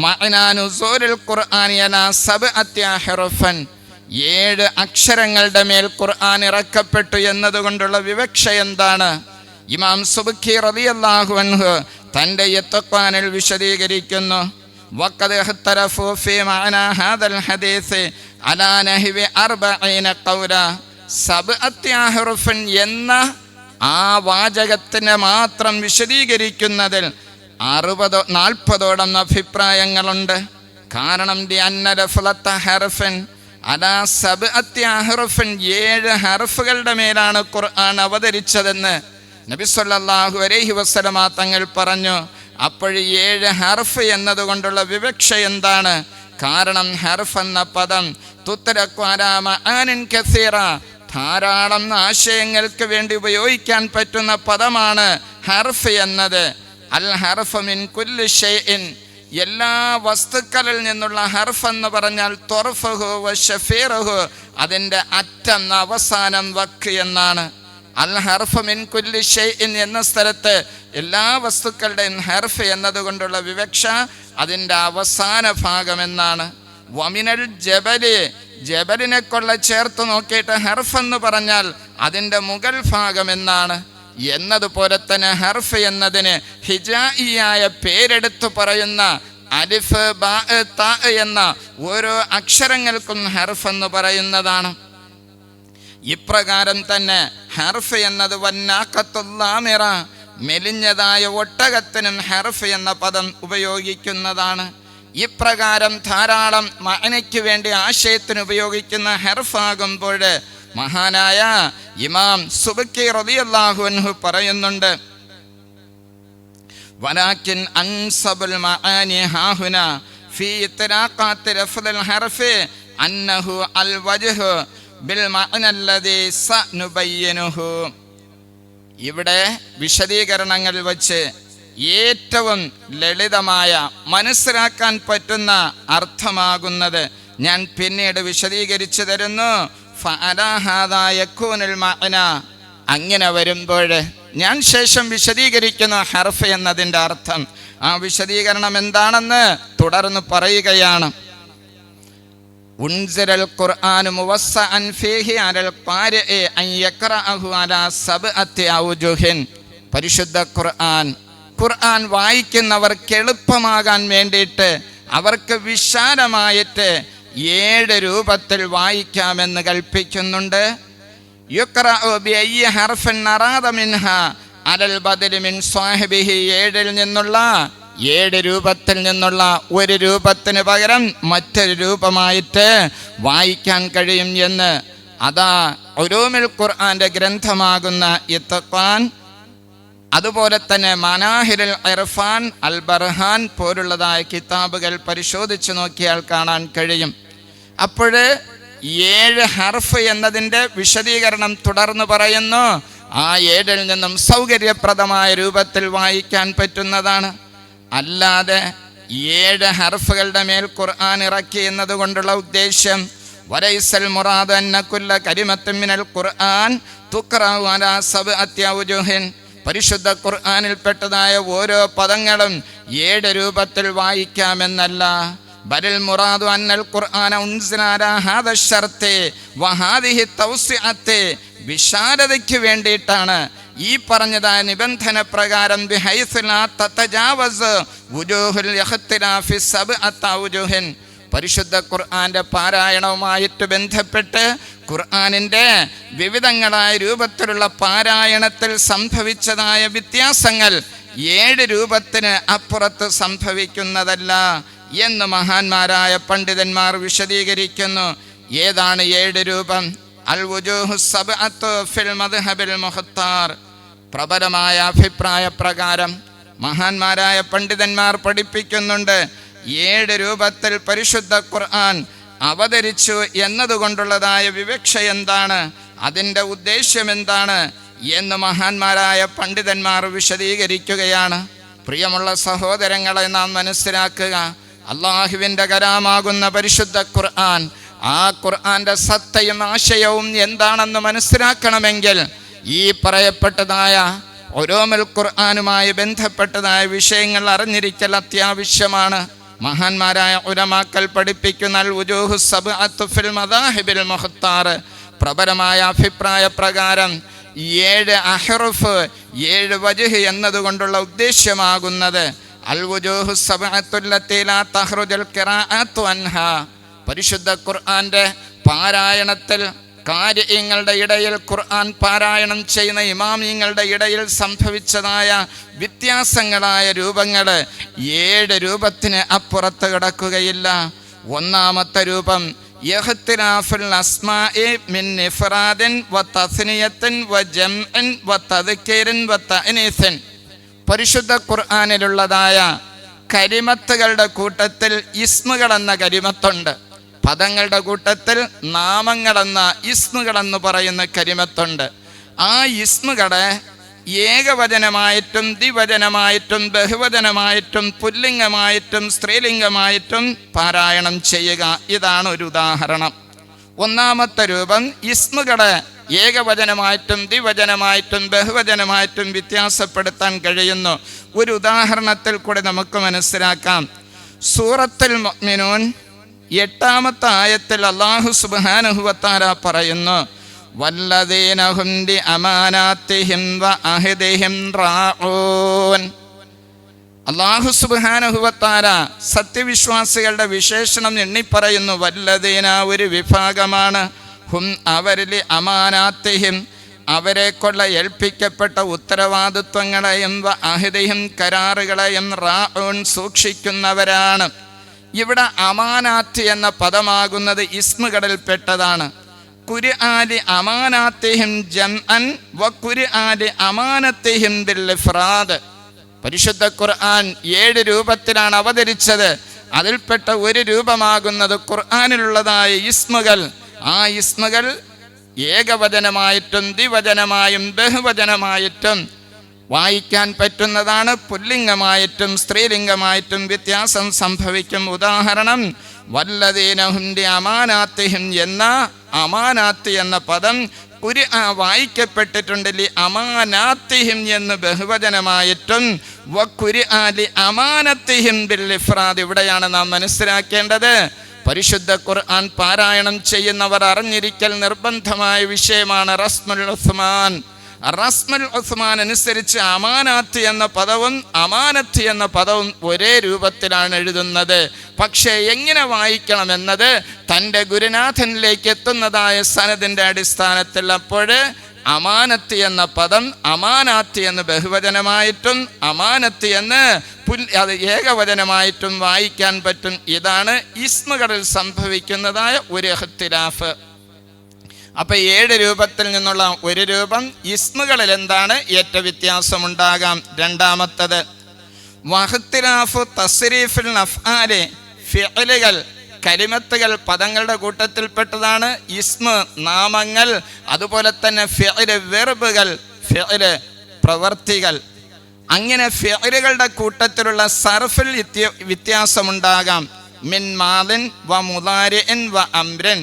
മഅനാ നുസൂലുൽ ഖുർആനി അലാ സബ്അത്തി അഹ്റഫൻ, 7 അക്ഷരങ്ങളുടെ മേൽ ഖുർആൻ ഇറക്കപ്പെട്ടു എന്നതുകൊണ്ടുള്ള വിവക്ഷ എന്താണ്? ഇമാം സുബ്കി റളിയല്ലാഹു അൻഹു തൻ്റെ യത്ഖാനിൽ വിശദീകരിക്കുന്നു, വഖദ് ഇഖ്തലഫു ഫീ മഅനാ ഹാദൽ ഹദീസ് അലാ നഹ്വി 40 ഖൗല. സബ്അത്തി അഹ്റഫൻ എന്ന ആ വാചകത്തിനെ മാത്രം വിശദീകരിക്കുന്നതിൽ 40-ഓളം അഭിപ്രായങ്ങളുണ്ട്. കാരണം ലഅന്ന ലഫ്ളത ഹർഫൻ, അലാ സബ്അത്തി അഹ്റഫിൻ 7 ഹർഫുകളുടെ മേലാണ് ഖുർആൻ അവതരിച്ചതെന്ന് നബി സല്ലല്ലാഹു അലൈഹി വസല്ലമ തങ്ങൾ പറഞ്ഞു. അപ്പോൾ 7 ഹർഫ് എന്നതുകൊണ്ടുള്ള വിവക്ഷ എന്താണ്? കാരണം ഹർഫ് എന്ന പദം തുത്രഖു അലാ മആനിൻ കസീറ, ധാരാളം ആശയങ്ങൾക്ക് വേണ്ടി ഉപയോഗിക്കാൻ പറ്റുന്ന പദമാണ് ഹർഫ് എന്നത്. അൽ ഹർഫ് മിൻ കുല്ലി ഷൈഇൻ, എല്ലാ വസ്തുക്കളിൽ നിന്നുള്ള ഹർഫ് എന്ന് പറഞ്ഞാൽ ത്വർഫുഹു വശഫീറുഹു, അതിൻ്റെ അറ്റം അവസാനം വക്ക് എന്നാണ്. അൽ ഹർഫ് മിൻ കുല്ലി ഷൈഇൻ എന്ന സ്ഥലത്ത് എല്ലാ വസ്തുക്കളുടെയും ഹർഫ് എന്നതുകൊണ്ടുള്ള വിവക്ഷ അതിൻ്റെ അവസാന ഭാഗം എന്നാണ്. വമിനൽ ജബലി, ജബലിനെ കൊള്ള ചേർത്ത് നോക്കിയിട്ട് ഹർഫ് എന്ന് പറഞ്ഞാൽ അതിൻ്റെ മുകൾ ഭാഗം എന്നാണ്. എന്നതുപോലെ തന്നെ ഹർഫ് എന്നതിന് ഹിജായിയായ പേരെടുത്തു പറയുന്ന അലിഫ് ബാ താ എന്ന ഓരോ അക്ഷരങ്ങൾക്കും ഹർഫ് എന്ന് പറയുന്നതാണ്. ഇപ്രകാരം തന്നെ ഹർഫ് എന്നത് വന്നാഖത്തുല്ലാമിറ, മെലിഞ്ഞതായ ഒട്ടകത്തിനും ഹർഫ് എന്ന പദം ഉപയോഗിക്കുന്നതാണ്. ഇപ്രകാരം ധാരാളം മഅനയ്ക്ക് വേണ്ടി ആശയത്തിന് ഉപയോഗിക്കുന്ന ഹർഫാകുമ്പോൾ മഹാനായ ഇമാം സുബ്കി റളിയല്ലാഹു അൻഹു പറയുന്നുണ്ട്, വലാകിൻ അൻസബുൽ മആനി ഹാഹുന ഫീ ഇത്റാഖാത്തി റഫ്ദുൽ ഹർഫി അന്നഹു അൽ വജ്ഹു ബിൽ മഅന അല്ലദീ സനുബയ്യിനുഹു. ഇവിടെ വിശദീകരണങ്ങൾ വച്ച് ഏറ്റവും ലളിതമായ മനസ്സിലാക്കാൻ പറ്റുന്ന അർത്ഥമാകുന്നത് ഞാൻ പിന്നീട് വിശദീകരിച്ചു തരുന്നു. അങ്ങനെ വരുമ്പോൾ ഞാൻ ശേഷം വിശദീകരിക്കുന്ന ഹർഫ് എന്നതിൻ്റെ അർത്ഥം, ആ വിശദീകരണം എന്താണെന്ന് തുടർന്ന് പറയുകയാണ്. ഉൻസിലൽ ഖുർആൻ മുവസ്സഅൻ ഫീഹി അലൽ ഖാരിഇ അൻ യഖറഅഹു അലാ സബ്അത്തി ഔജുഹിൻ. പരിശുദ്ധ ഖുർആൻ വായിക്കുന്നവർക്ക് എളുപ്പമാകാൻ വേണ്ടിയിട്ട് അവർക്ക് വിശാലമായിട്ട് 7 രൂപത്തിൽ വായിക്കാമെന്ന് കൽപ്പിക്കുന്നുണ്ട്. യുഖറഉ ബിഅയ്യി ഹർഫിൻ അറാദ മിൻഹാ അലൽ ബദലി മിൻ സ്വാഹിബിഹി, 7 നിന്നുള്ള 7 രൂപത്തിൽ നിന്നുള്ള ഒരു രൂപത്തിന് പകരം മറ്റൊരു രൂപമായിട്ട് വായിക്കാൻ കഴിയും എന്ന് അതാ ഉലൂമുൽ ഖുർആന്റെ ഗ്രന്ഥമാകുന്ന ഇത്ഖാൻ, അതുപോലെ തന്നെ മനാഹിറുൽ ഇർഫാൻ, അൽ ബർഹാൻ പോലുള്ളതായ കിതാബുകൾ പരിശോധിച്ച് നോക്കിയാൽ കാണാൻ കഴിയും. അപ്പോൾ 7 ഹർഫ് എന്നതിൻ്റെ വിശദീകരണം തുടർന്ന് പറയുന്നു. ആ 7 നിന്നും സൗകര്യപ്രദമായ രൂപത്തിൽ വായിക്കാൻ പറ്റുന്നതാണ്. അല്ലാതെ 7 ഹർഫുകളുടെ മേൽ ഖുർആൻ ഇറക്കി എന്നതുകൊണ്ടുള്ള ഉദ്ദേശ്യം വലൈസൽ മുറാദു അന്ന കുല്ല കലിമത്തിൻ മിനൽ ഖുർആൻ തുഖറഉ അലാ സബ്അത്തി ഔജുഹിൻ, പരിശുദ്ധ ഖുർആനിൽപ്പെട്ടതായ ഓരോ പദങ്ങളും 7 രൂപത്തിൽ വായിക്കാമെന്നല്ല. ബലിൽ മുറാദു അന്നൽ ഖുർആന ഉൻസില അലാ ഹാദാ ശർത്തി വഹാദിഹി തൗസിഅത്തി, വിശാലതയ്ക്ക് വേണ്ടിയിട്ടാണ് ഈ പറഞ്ഞതായ നിബന്ധന പ്രകാരം ബിഹൈസ് ലാ തതജാവസ് വുജൂഹുൽ ഇഖ്തിലാഫി സബ്അത്തി ഔജുഹിൻ, പരിശുദ്ധ ഖുർആന്റെ പാരായണവുമായിട്ട് ബന്ധപ്പെട്ട് ഖുർആനിൻ്റെ വിവിധങ്ങളായ രൂപത്തിലുള്ള പാരായണത്തിൽ സംഭവിച്ചതായ വ്യത്യാസങ്ങൾ 7 രൂപത്തിന് അപ്പുറത്ത് സംഭവിക്കുന്നതല്ല എന്ന് മഹാന്മാരായ പണ്ഡിതന്മാർ വിശദീകരിക്കുന്നു. ഏതാണ് 7 രൂപം? അൽ വുജൂഹു സബ്അത്തു ഫിൽ മദ്ഹബിൽ മുഖ്താർ, പ്രബലമായ അഭിപ്രായ പ്രകാരം മഹാന്മാരായ പണ്ഡിതന്മാർ പഠിപ്പിക്കുന്നുണ്ട് 7 രൂപത്തിൽ പരിശുദ്ധ ഖുർആൻ അവതരിച്ചു എന്നതുകൊണ്ടുള്ളതായ വിവക്ഷ എന്താണ്, അതിൻ്റെ ഉദ്ദേശ്യം എന്താണ് എന്ന് മഹാന്മാരായ പണ്ഡിതന്മാർ വിശദീകരിക്കുകയാണ്. പ്രിയമുള്ള സഹോദരങ്ങളെ, നാം മനസ്സിലാക്കുക, അള്ളാഹുവിൻ്റെ കലാമാകുന്ന പരിശുദ്ധ ഖുർആൻ, ആ ഖുർആന്റെ സത്തയും ആശയവും എന്താണെന്ന് മനസ്സിലാക്കണമെങ്കിൽ ഈ പറയപ്പെട്ടതായ ഉലൂമുൽ ഖുർആനുമായി ബന്ധപ്പെട്ടതായ വിഷയങ്ങൾ അറിഞ്ഞിരിക്കൽ അത്യാവശ്യമാണ്. മഹാന്മാരായ ഉലമാക്കൾ പഠിപ്പിക്കുന്ന അൽ വുജൂഹു സബ്അത്തു ഫിൽ മദാഹിബിൽ മുഖ്താർ, പ്രബലമായ അഭിപ്രായ പ്രകാരം 7 അഹ്റഫ് 7 വജ്ഹ് എന്നതുകൊണ്ടുള്ള ഉദ്ദേശ്യമാകുന്നത് അൽ വുജൂഹു സബ്അത്തുല്ലത്തി ലാ തഖ്റുജുൽ ഖിറാഅത്തു അൻഹാ, പരിശുദ്ധ ഖുർആന്റെ പാരായണത്തിൽ കാര്യങ്ങളുടെ ഇടയിൽ ഖുർആൻ പാരായണം ചെയ്യുന്ന ഇമാമിങ്ങളുടെ ഇടയിൽ സംഭവിച്ചതായ വ്യത്യാസങ്ങളായ രൂപങ്ങൾ 7 രൂപത്തിന് അപ്പുറത്ത് കിടക്കുകയില്ല. ഒന്നാമത്തെ രൂപം ഇഖ്തിലാഫുൽ അസ്മാഇ മിൻ ഇഫ്റാദിൻ വ തസ്നിയത്തിൻ വ ജംഇൻ വ തദ്കീറിൻ വ തഅനീസിൻ. പരിശുദ്ധ ഖുർആനിലുള്ളതായ കരിമത്തുകളുടെ കൂട്ടത്തിൽ ഇസ്മുകളെന്ന കരിമത്തുണ്ട്. പദങ്ങളുടെ കൂട്ടത്തിൽ നാമങ്ങളെന്ന ഇസ്മുകളെന്ന് പറയുന്ന കരിമത്തുണ്ട്. ആ ഇസ്മുകളെ ഏകവചനമായിട്ടും ദ്വിവചനമായിട്ടും ബഹുവചനമായിട്ടും പുല്ലിംഗമായിട്ടും സ്ത്രീലിംഗമായിട്ടും പാരായണം ചെയ്യുക. ഇതാണ് ഒരു ഉദാഹരണം. ഒന്നാമത്തെ രൂപം ഇസ്മുകളെ ഏകവചനമായിട്ടും ദ്വിവചനമായിട്ടും ബഹുവചനമായിട്ടും വ്യത്യാസപ്പെടുത്താൻ കഴിയുന്നു. ഒരു ഉദാഹരണത്തിൽ കൂടെ നമുക്ക് മനസ്സിലാക്കാം. സൂറത്തുൽ മുഅ്മിനൂൻ 8-ാമത്തെ ആയത്തിൽ അല്ലാഹു സുബ്ഹാനഹു വ തആല പറയുന്നു, വല്ലദീന ഹും ലി അമാനാതിഹിം വ അഹ്ദിഹിം റാഊൻ. അല്ലാഹു സുബ്ഹാനഹു വ തആല സത്യവിശ്വാസികളുടെ വിശേഷണം എണ്ണിപ്പറയുന്നു. വല്ലദീന ഒരു വിഭാഗമാണ്, ഹും അവരിൽ അമാനാത്തിഹിം അവരെക്കൊള്ള ഏൽപ്പിക്കപ്പെട്ട ഉത്തരവാദിത്വങ്ങളെയും വ അഹ്ദിഹിം കരാറുകളെയും റാഊൻ സൂക്ഷിക്കുന്നവരാണ്. ഇവിടെ അമാനാത്ത് എന്ന പദമാകുന്നത് ഇസ്മുകളിൽപ്പെട്ടതാണ്. ഖുർആനി അമാനാത്തിഹിം ജംഅൻ വ ഖുർആനി അമാനത്തിഹിം ബിൽ ഇഫ്റാദ്. പരിശുദ്ധ ഖുർആൻ 7 രൂപത്തിലാണ് അവതരിച്ചത്. അതിൽപ്പെട്ട ഒരു രൂപമാകുന്നത് ഖുർആനിലുള്ളതായ ഇസ്മുകൾ. ആ ഇസ്മുകൾ ഏകവചനമായിട്ടും ദ്വിവചനമായും ബഹുവചനമായിട്ടും വായിക്കാൻ പറ്റുന്നതാണ്. പുല്ലിംഗമായിട്ടും സ്ത്രീലിംഗമായിട്ടും വ്യത്യാസം സംഭവിക്കും. ഉദാഹരണം, വല്ലദീന ഹും ലി അമാനാത്തിഹിം എന്ന അമാനാത്ത് എന്ന പദം വായിക്കപ്പെട്ടിട്ടുണ്ട് ലി അമാനാത്തിഹിം എന്ന് ബഹുവചനമായിട്ടും വ ഖുർആനി അമാനത്തിഹിം ബിൽ ഇഫ്റാദ്. ഇവിടെയാണ് നാം മനസ്സിലാക്കേണ്ടത്. പരിശുദ്ധ ഖുർആൻ പാരായണം ചെയ്യുന്നവർ അറിഞ്ഞിരിക്കൽ നിർബന്ധമായ വിഷയമാണ് റസ്മുൽ ഉസ്മാൻ. റസ്മുൽ ഉസ്മാൻ അനുസരിച്ച് അമാനാത്ത് എന്ന പദവും അമാനത്ത് എന്ന പദവും ഒരേ രൂപത്തിലാണ് എഴുതുന്നത്. പക്ഷേ എങ്ങനെ വായിക്കണം എന്നത് തൻ്റെ ഗുരുനാഥനിലേക്ക് എത്തുന്നതായ സനദിൻ്റെ അടിസ്ഥാനത്തിൽ അപ്പോൾ അമാനത്ത് എന്ന പദം അമാനാത്ത് എന്ന് ബഹുവചനമായിട്ടും അമാനത്ത് എന്ന് അത് ഏകവചനമായിട്ടും വായിക്കാൻ പറ്റും. ഇതാണ് ഇസ്മുകളിൽ സംഭവിക്കുന്നതായ ഒരു ഇഖ്തിലാഫ്. അപ്പൊ 7 രൂപത്തിൽ നിന്നുള്ള ഒരു രൂപം ഇസ്മുകളിൽ എന്താണ് ഏറ്റ വ്യത്യാസമുണ്ടാകാം. രണ്ടാമത്തത് വഖ്തിലാഫു തസ്രീഫിൽ അഫ്ആലി ഫിഅലുകൾ കലിമത്തുകൾ പദങ്ങളുടെ കൂട്ടത്തിൽപ്പെട്ടതാണ്. ഇസ്മ നാമങ്ങൾ, അതുപോലെ തന്നെ ഫിഅല് വെർബുകൾ, ഫിഅല് പ്രവർത്തികൾ. അങ്ങനെ ഫിഅലുകളുടെ കൂട്ടത്തിലുള്ള സർഫിൽ വ്യത്യാസമുണ്ടാകാം. മിൻ മാദിൻ വ മുദാരിഇൻ വ അംരിൻ.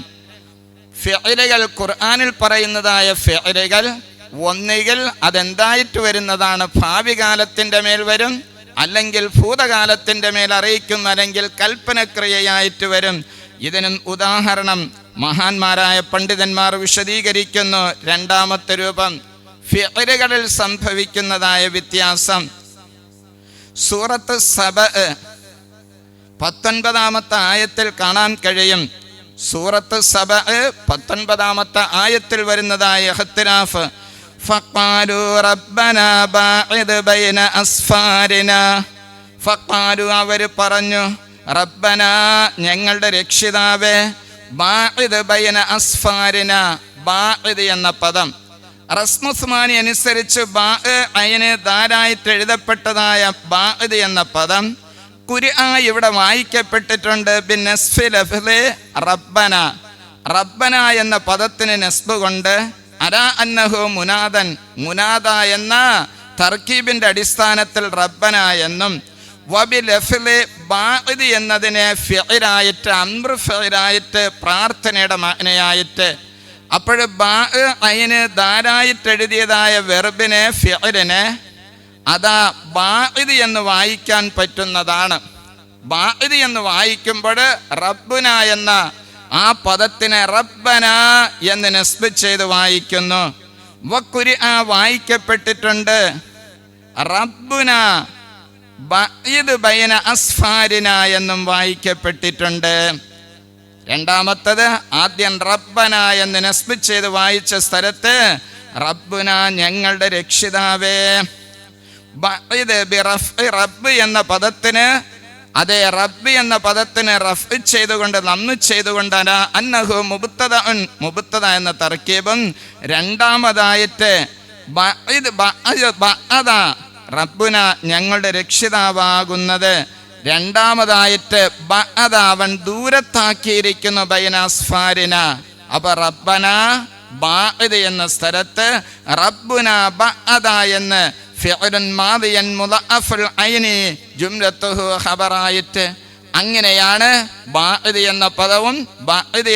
ഫിഅലുകൾ ഖുർആനിൽ പറയുന്നതായ ഫിഅലുകൾ ഒന്നുകിൽ അതെന്തായിട്ട് വരുന്നതാണ്, ഭാവി കാലത്തിൻ്റെ മേൽ വരും, അല്ലെങ്കിൽ ഭൂതകാലത്തിൻ്റെ മേൽ അറിയിക്കും, അല്ലെങ്കിൽ കൽപ്പനക്രിയയായിട്ട് വരും. ഇതിനും ഉദാഹരണം മഹാന്മാരായ പണ്ഡിതന്മാർ വിശദീകരിക്കുന്നു. രണ്ടാമത്തെ രൂപം ഫിഅലുകളിൽ സംഭവിക്കുന്നതായ വ്യത്യാസം. സൂറത്ത് സബ 19-ാമത്തെ ആയത്തിൽ കാണാൻ കഴിയും. സൂറത്ത് സബ 19-ാമത്തെ ആയത്തിൽ വരുന്നതായ ഇഖ്തിലാഫ്, ഫഖാലു റബ്ബനാ ബഅദ് ബൈന അസ്ഫാരിനാ. ഫഖാലു അവർ പറഞ്ഞു, റബ്ബനാ ഞങ്ങളുടെ രക്ഷിതാവേ, ബഅദ് ബൈന അസ്ഫാരിനാ. ബഅദ് എന്ന പദം റസ്മുസ്മാനി അനുസരിച്ച് അയിന് ദാലായിട്ട് എഴുതപ്പെട്ടതായ ബഅദ് എന്ന പദം ഖുർആൻ ഇവിടെ വായിക്കപ്പെട്ടിട്ടുണ്ട് ബിനസ്ഫി ലഫ്ളി റബ്ബന. റബ്ബന എന്ന പദത്തിന് നസ്ബ് കൊണ്ട് അരാ അന്നഹു മുനാദൻ, മുനാദ എന്ന തർക്കീബിന്റെ അടിസ്ഥാനത്തിൽ റബ്ബന എന്നും, വബി ലഫ്ളി ബഅദ് എന്നതിനെ ഫിഅലായിട്ട് അംർ ഫിഅലായിട്ട് പ്രാർത്ഥനയുടെ മഅനയായിട്ട്. അപ്പോൾ അയിന് ദാലായിട്ട് എഴുതിയതായ വെർബിനെ ഫിഅലിനെ അതാ ബഅദ് എന്ന് വായിക്കാൻ പറ്റുന്നതാണ്. ബഅദ് എന്ന് വായിക്കുമ്പോൾ റബ്ബുന എന്ന ആ പദത്തിനെ റബ്ബന എന്ന് നസ്ബ് ചെയ്ത് വായിക്കുന്നു. ഖുർആൻ വായിക്കപ്പെട്ടിട്ടുണ്ട് റബ്ബുന ബഅദ് ബൈന അസ്ഫാരിന എന്നും വായിക്കപ്പെട്ടിട്ടുണ്ട്. രണ്ടാമത്തത് ആദ്യം റബ്ബന എന്ന് നസ്ബ് ചെയ്ത് വായിച്ച സ്ഥലത്ത് റബ്ബുന ഞങ്ങളുടെ രക്ഷിതാവേ. റബ്ബ് എന്ന പദത്തിന് അതേ റബ്ബി എന്ന പദത്തിന് റഫ് ചെയ്തുകൊണ്ട് നന്നു ചെയ്തുകൊണ്ടാണ് അന്നഹു മുബ്തദ എന്ന തർക്കീബും രണ്ടാമതായിട്ട് റബ്ബുന ഞങ്ങളുടെ രക്ഷിതാവാകുന്നത് രണ്ടാമതായിട്ട് അവൻ ദൂരത്താക്കിയിരിക്കുന്നു ബൈനാസ്ഫാരിന. അപ്പൊ റബ്ബന ബാഇദ് എന്ന സ്ഥലത്ത് റബ്ബുന ബഅദ എന്ന് ഫിഅലുൻ മാദിയൻ മുളഅഫുൽ ഐനി ജുംലത്തുഹു ഖബറായിട്ട് അങ്ങനെയാണ് ബാഇദ്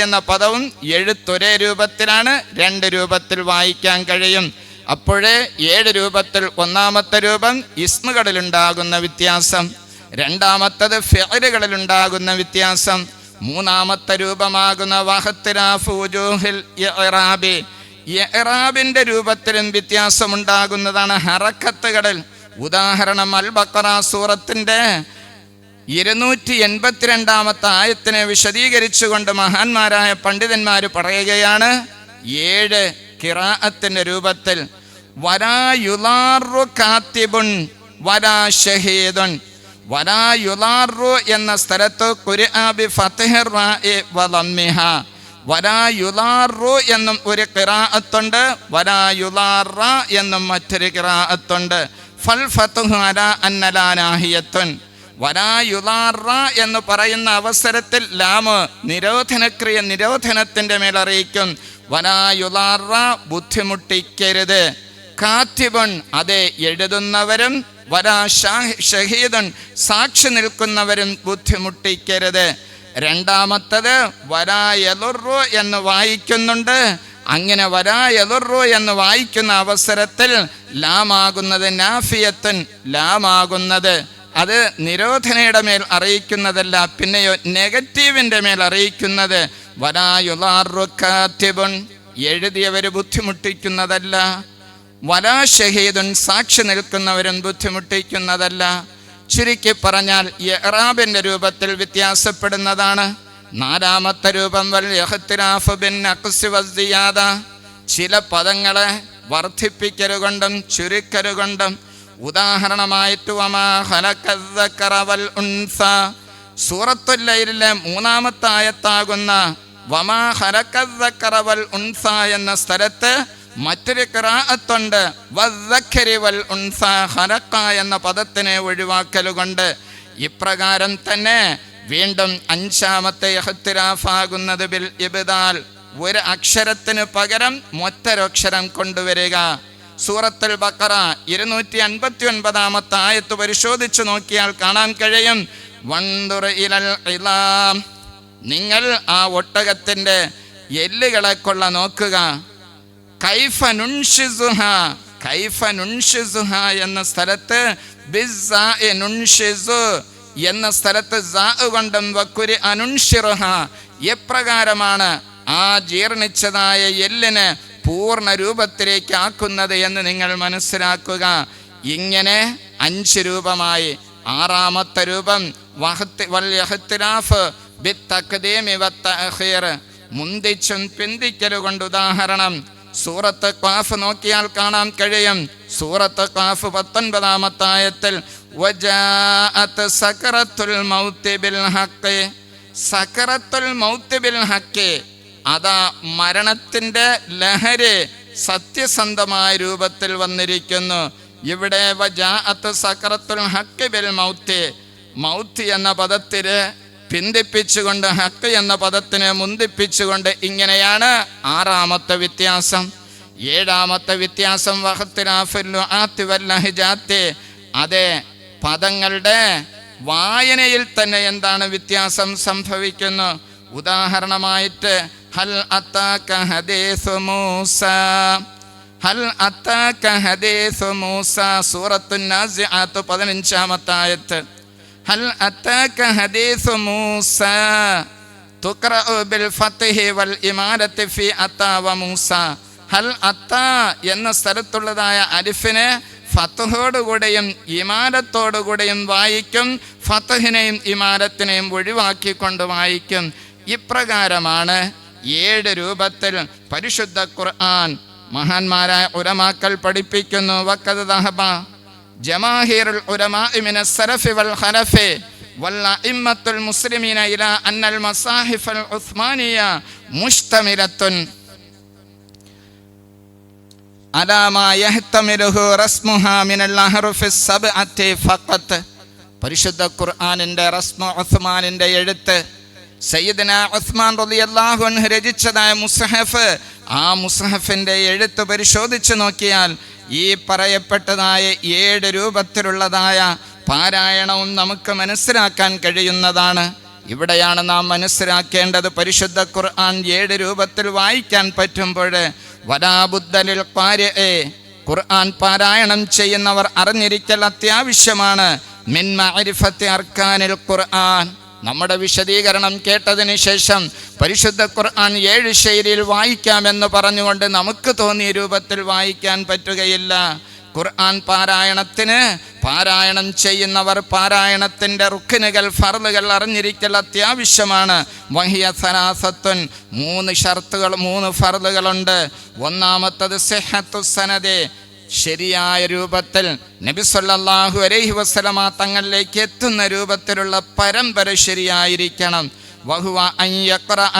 എന്ന പദവും എഴുത്തൊരേ രൂപത്തിലാണ്, രണ്ട് രൂപത്തിൽ വായിക്കാൻ കഴിയും. അപ്പോഴേ 7 രൂപത്തിൽ ഒന്നാമത്തെ രൂപം ഇസ്മുകളിലുണ്ടാകുന്ന വ്യത്യാസം, രണ്ടാമത്തത് ഫിഅലുകളിലുണ്ടാകുന്ന വ്യത്യാസം, മൂന്നാമത്തെ രൂപമാകുന്ന വഖ്തിലാഫു വജൂഹിൽ ഇഅ്റാബി ഇഅ്റാബിന്റെ രൂപത്തിലും വ്യത്യാസമുണ്ടാകുന്നതാണ് ഹറക്കത്തുകളിൽ. ഉദാഹരണം അൽ ബഖറ സൂറത്തിന്റെ 282 ആയത്തിനെ വിശദീകരിച്ചുകൊണ്ട് മഹാന്മാരായ പണ്ഡിതന്മാർ പറയുകയാണ് 7 ഖിറാഅത്തിന്റെ രൂപത്തിൽ വലാ യുലാറു കാത്തിബുൻ വലാ ഷഹീദുൻ. വലാ യുലാറു എന്ന സ്ഥലത്ത് ഖുർആ ബി ഫത്ഹിർ റാഇ വ ദമ്മിഹ. വലാ യുലാറു എന്നും ഒരു ഖിറാഅത്തുണ്ട്, വലാ യുലാറ എന്നും മറ്റൊരു ഖിറാഅത്തുണ്ട്. ഫൽ ഫത്ഹു അലാ അന്ന ലാ നാഹിയത്തുൻ. വലാ യുലാറ എന്ന് പറയുന്ന അവസരത്തിൽ ലാമ് നിരോധനക്രിയ നിരോധനത്തിന്റെ മേൽ അറിയിക്കും. വലാ യുലാറ ബുദ്ധിമുട്ടിക്കരുത്. കാത്തിബുൻ അതെ എഴുതുന്നവരും, വലാ ഷഹീദുൻ സാക്ഷി നിൽക്കുന്നവരും ബുദ്ധിമുട്ടിക്കരുത്. രണ്ടാമത്തത് വലാ യളുറു എന്ന് വായിക്കുന്നുണ്ട്. അങ്ങനെ വലാ യളുറു എന്ന് വായിക്കുന്ന അവസരത്തിൽ ലാമാകുന്നത് നാഫിയത്തുൻ, ലാമാകുന്നത് അത് നിരോധനയുടെ മേൽ അറിയിക്കുന്നതല്ല, പിന്നെയോ നെഗറ്റീവിന്റെ മേൽ അറിയിക്കുന്നത്. വലാ യുലാറു കാത്തിബുൻ എഴുതിയവര് ബുദ്ധിമുട്ടിക്കുന്നതല്ല, വലാ ഷഹീദുൻ സാക്ഷി നിൽക്കുന്നവരും ബുദ്ധിമുട്ടിക്കുന്നതല്ല. ചുരുക്കി പറഞ്ഞാൽ ഇഅ്റാബിന്റെ രൂപത്തിൽ വ്യത്യാസപ്പെടുന്നതാണ്. നാലാമത്തെ രൂപം വൽ ഇഖ്തിലാഫു ബിൻ നഖ്സി വസ്സിയാദ. ചില പദങ്ങളെ വർദ്ധിപ്പിക്കലുകൊണ്ടും ചുരുക്കലുകൊണ്ടും. ഉദാഹരണമായിട്ട് വമാ ഖലഖദ്ദക്കറ വൽ ഉൻസ സൂറത്തുൽ ലൈലിലെ 3-ാമത്തെ ആയത്താകുന്ന വമാ ഖലഖദ്ദക്കറ വൽ ഉൻസ എന്ന സ്ഥലത്ത് മറ്റൊരു ഖിറാഅത്തുണ്ട് വദ്ദക്കരി വൽ ഉൻസ ഖലഖ എന്ന പദത്തിനെ ഒഴിവാക്കലുകൊണ്ട്. ഇപ്രകാരം തന്നെ വീണ്ടും 5-ാമത്തെ ഇഖ്തിലാഫാകുന്നത് ബിൽ ഇബ്ദാൽ, ഒരു അക്ഷരത്തിന് പകരം മറ്റൊരക്ഷരം കൊണ്ടുവരിക. സൂറത്തുൽ ബഖറ 259 ആയത്ത് പരിശോധിച്ചു നോക്കിയാൽ കാണാൻ കഴിയും. വൻദുർ ഇലൽ ഇലാം, നിങ്ങൾ ആ ഒട്ടകത്തിന്റെ എല്ലുകളെ കൊള്ള നോക്കുക. കൈഫ നുൻഷിസുഹ എന്ന സ്ഥലത്ത് ബിസ്സാഇ നുൻഷിസു എന്ന സ്ഥലത്ത് സാ കൊണ്ടും വക്കുരി അനുൻഷിറുഹ. എപ്രകാരമാണ് ആ ജീർണിച്ചതായ എല്ലിന് പൂർണ്ണ രൂപത്തിലേക്ക് ആക്കുന്നത് എന്ന് നിങ്ങൾ മനസ്സിലാക്കുക. ഇങ്ങനെ 5 രൂപമായി. 6-ാമത്തെ രൂപം വൽ ഇഖ്തിലാഫ് ബിത്തഖ്ദീമി വത്തഅഖീർ, മുന്തിച്ചും പിന്തിക്കലുകൊണ്ട്. ഉദാഹരണം സൂറത്ത് ഖാഫ് നോക്കിയാൽ കാണാൻ കഴിയും. സൂറത്ത് ഖാഫ് 19-ാമത്തെ ആയത്തിൽ വജാഅത് സകറത്തുൽ മൗതി ബിൽ ഹഖ്. സകറത്തുൽ മൗതി ബിൽ ഹഖ് അതാ മരണത്തിന്റെ ലഹരി സത്യസന്ധമായ രൂപത്തിൽ വന്നിരിക്കുന്നു. ഇവിടെ വജാഅത് സകറത്തുൽ ഹഖ് ബിൽ മൗതി, മൗത്ത് എന്ന പദത്തില് പിന്തിപ്പിച്ചുകൊണ്ട് ഹക്ക് എന്ന പദത്തിനെ മുന്തിപ്പിച്ചുകൊണ്ട്. ഇങ്ങനെയാണ് 6-ാമത്തെ വ്യത്യാസം. 7-ാമത്തെ വ്യത്യാസം വഖ്തിലാഫുൽ ലുആത്തി വൽ ലഹജാത്തി. അതെ പദങ്ങളുടെ വായനയിൽ തന്നെ എന്താണ് വ്യത്യാസം സംഭവിക്കുന്നു. ഉദാഹരണമായിട്ട് ഹൽ അത്താക ഹദീസു മൂസ, ഹൽ അത്താക ഹദീസു മൂസ സൂറത്തുൻ നാസിആത്ത് 15-ാമത്തെ ആയത്ത്. ഹൽ അത്താക ഹദീസു മൂസ തുഖറഉ ബിൽ ഫത്ഹി വൽ ഇമാരത്തി ഫി അത്താ വ മൂസ. ഹൽ അത്താ എന്ന സ്ഥലത്തുള്ളതായ അലിഫിനെ ഫത്ഹോടുകൂടെയും ഇമാരത്തോടുകൂടെയും വായിക്കും, ഫത്ഹിനെയും ഇമാരത്തിനെയും ഒഴിവാക്കിക്കൊണ്ട് വായിക്കും. ഇപ്രകാരമാണ് 7 രൂപത്തിൽ പരിശുദ്ധ ഖുർആൻ മഹാന്മാരായ ഉലമാക്കൾ പഠിപ്പിക്കുന്നു. വഖദ് ദഹബ ജമാഹിറുൽ ഉലമാഇ മിനസ് സലഫി വൽ ഖലഫി വല്ലഇമ്മത്തുൽ മുസ്ലിമീന ഇലാ അന്നൽ മസാഹിഫൽ ഉസ്മാനിയ മുഷ്തമിലത്തുൻ അലാ മാ യഹ്തമിലുഹു റസ്മുഹാ മിനൽ അഹ്റുഫിസ് സബ്അത്തി ഫഖത്ത്. പരിശുദ്ധ ഖുർആനിന്റെ റസ്മു ഉസ്മാനിന്റെ എഴുത്ത് സയ്യിദന ഉസ്മാൻ റളിയല്ലാഹു അൻഹു രചിച്ചതായ മുസ്ഹഫ്, ആ മുസ്ഹഫിന്റെ എഴുത്ത് പരിശോധിച്ചു നോക്കിയാൽ ഈ പറയപ്പെട്ടതായ 7 രൂപത്തിലുള്ളതായ പാരായണവും നമുക്ക് മനസ്സിലാക്കാൻ കഴിയുന്നതാണ്. ഇവിടെയാണ് നാം മനസ്സിലാക്കേണ്ടത്. പരിശുദ്ധ ഖുർആൻ 7 രൂപത്തിൽ വായിക്കാൻ പറ്റുമ്പോൾ വലാബുദ്ദലിൽ ഖാരിഇ, ഖുർആൻ പാരായണം ചെയ്യുന്നവർ അറിഞ്ഞിരിക്കൽ അത്യാവശ്യമാണ്. മിൻ മഅരിഫത്തി അർക്കാനിൽ ഖുർആൻ. നമ്മുടെ വിശദീകരണം കേട്ടതിന് ശേഷം പരിശുദ്ധ ഖുർആൻ 7 ശൈലിയിൽ വായിക്കാമെന്ന് പറഞ്ഞുകൊണ്ട് നമുക്ക് തോന്നിയ രൂപത്തിൽ വായിക്കാൻ പറ്റുകയില്ല. ഖുർആൻ പാരായണത്തിന് പാരായണം ചെയ്യുന്നവർ പാരായണത്തിൻ്റെ റുക്നുകൾ, ഫർളുകൾ അറിഞ്ഞിരിക്കൽ അത്യാവശ്യമാണ്. വഹിയ സലാസത്തുൻ, 3 ഷർത്തുകൾ, 3 ഫർളുകളുണ്ട്. ഒന്നാമത്തത് സിഹ്ഹത്തു സനദ്, ശരിയായ രൂപത്തിൽ നബി സല്ലല്ലാഹു അലൈഹി വസല്ലമ തങ്ങളിലേക്ക് എത്തുന്ന രൂപത്തിലുള്ള പരമ്പര ശരിയായിരിക്കണം. വഹുവ അൻ യഖറഅ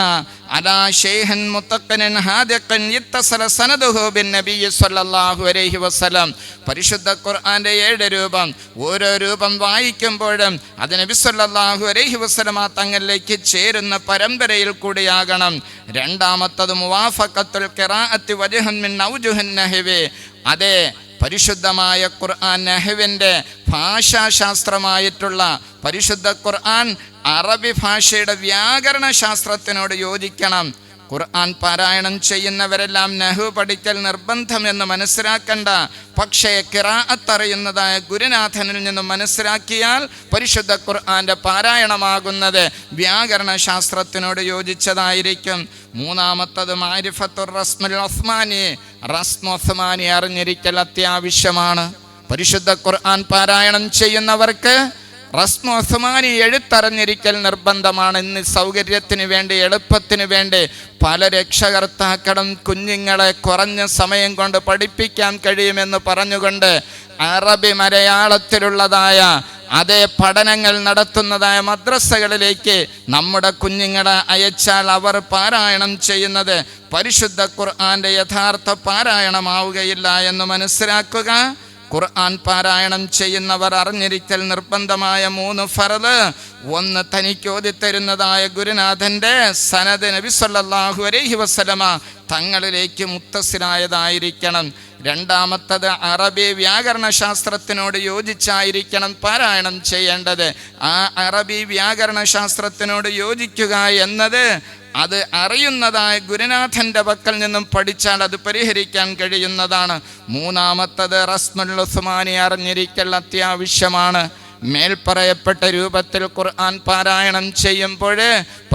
അലാ ശൈഖിൻ മുതഖ്ഖിനിൻ ഹാദിഖിൻ ഇത്തസല സനദുഹു ബിൻ നബി സല്ലല്ലാഹു അലൈഹി വസല്ലം. പരിശുദ്ധ ഖുർആന്റെ 7 രൂപം, ഓരോ രൂപം വായിക്കുമ്പോഴും അത് നബി സല്ലല്ലാഹു അലൈഹി വസല്ലമ തങ്ങളിലേക്ക് ചേരുന്ന പരമ്പരയിൽ കൂടിയാകണം. രണ്ടാമത്തത് മുവാഫഖത്തുൽ ഖിറാഅത്തി വജ്ഹൻ മിൻ ഔജുഹിൻ നഹ്വി, അതെ പരിശുദ്ധമായ ഖുർആൻ നഹ്വിൻ്റെ ഭാഷാശാസ്ത്രമായിട്ടുള്ള പരിശുദ്ധ ഖുർആൻ അറബി ഭാഷയുടെ വ്യാകരണ ശാസ്ത്രത്തിനോട് യോജിക്കണം. ഖുർആൻ പാരായണം ചെയ്യുന്നവരെല്ലാം നഹ്വ് പഠിക്കൽ നിർബന്ധമെന്ന് മനസ്സിലാക്കണ്ട. പക്ഷേ ഖിറാഅത്ത് അറിയുന്നതായ ഗുരുനാഥനിൽ നിന്നും മനസ്സിലാക്കിയാൽ പരിശുദ്ധ ഖുർആന്റെ പാരായണമാകുന്നത് വ്യാകരണ ശാസ്ത്രത്തിനോട് യോജിച്ചതായിരിക്കും. മൂന്നാമത്തത് മാരിഫത്തുർ റസ്മുൽ ഉസ്മാനി, റസ്മു ഉസ്മാനി അറിഞ്ഞിരിക്കൽ അത്യാവശ്യമാണ്. പരിശുദ്ധ ഖുർആൻ പാരായണം ചെയ്യുന്നവർക്ക് റസ്മു ഉസ്മാനി എഴുത്തറിഞ്ഞിരിക്കൽ നിർബന്ധമാണ്. ഇന്ന് സൗകര്യത്തിന് വേണ്ടി, എളുപ്പത്തിന് വേണ്ടി പല രക്ഷകർത്താക്കളും കുഞ്ഞുങ്ങളെ കുറഞ്ഞ സമയം കൊണ്ട് പഠിപ്പിക്കാൻ കഴിയുമെന്ന് പറഞ്ഞുകൊണ്ട് അറബി മലയാളത്തിലുള്ളതായ അതേ പഠനങ്ങൾ നടത്തുന്നതായ മദ്രസകളിലേക്ക് നമ്മുടെ കുഞ്ഞുങ്ങളെ അയച്ചാൽ അവർ പാരായണം ചെയ്യുന്നത് പരിശുദ്ധ ഖുർആന്റെ യഥാർത്ഥ പാരായണമാവുകയില്ല എന്ന് മനസ്സിലാക്കുക. ഖുർആൻ പാരായണം ചെയ്യുന്നവർ അറിഞ്ഞിരിക്കൽ നിർബന്ധമായ 3 ഫർള്. ഒന്ന്, തനിക്ക് ഓതിത്തരുന്നതായ ഗുരുനാഥൻ്റെ സനദ് നബി സല്ലല്ലാഹു അലൈഹി വസല്ലമ തങ്ങളിലേക്ക് മുത്തസിലായതായിരിക്കണം. രണ്ടാമത്തത് അറബി വ്യാകരണ ശാസ്ത്രത്തിനോട് യോജിച്ചായിരിക്കണം പാരായണം ചെയ്യേണ്ടത്. ആ അറബി വ്യാകരണ ശാസ്ത്രത്തിനോട് യോജിക്കുക എന്നത് അത് അറിയുന്നതായ ഗുരുനാഥൻ്റെ പക്കൽ നിന്നും പഠിച്ചാൽ അത് പരിഹരിക്കാൻ കഴിയുന്നതാണ്. മൂന്നാമത്തത് റസ്മുൽ ഉസ്മാനി അറിഞ്ഞിരിക്കൽ അത്യാവശ്യമാണ്. മേൽപ്പറയപ്പെട്ട രൂപത്തിൽ ഖുർആൻ പാരായണം ചെയ്യുമ്പോൾ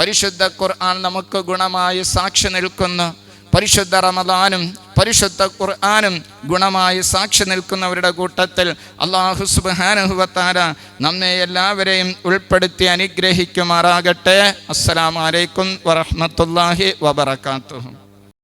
പരിശുദ്ധ ഖുർആൻ നമുക്ക് ഗുണമായി സാക്ഷി നിൽക്കുന്നു. പരിശുദ്ധ റമദാനും പരിശുദ്ധ ഖുർആനും ഗുണമായി സാക്ഷി നിൽക്കുന്നവരുടെ കൂട്ടത്തിൽ അല്ലാഹു സുബ്ഹാനഹു വ തആല നമ്മെ എല്ലാവരെയും ഉൾപ്പെടുത്തി അനുഗ്രഹിക്കുമാറാകട്ടെ. അസ്സലാമു അലൈക്കും വറഹ്മത്തുള്ളാഹി വബറകാതുഹു.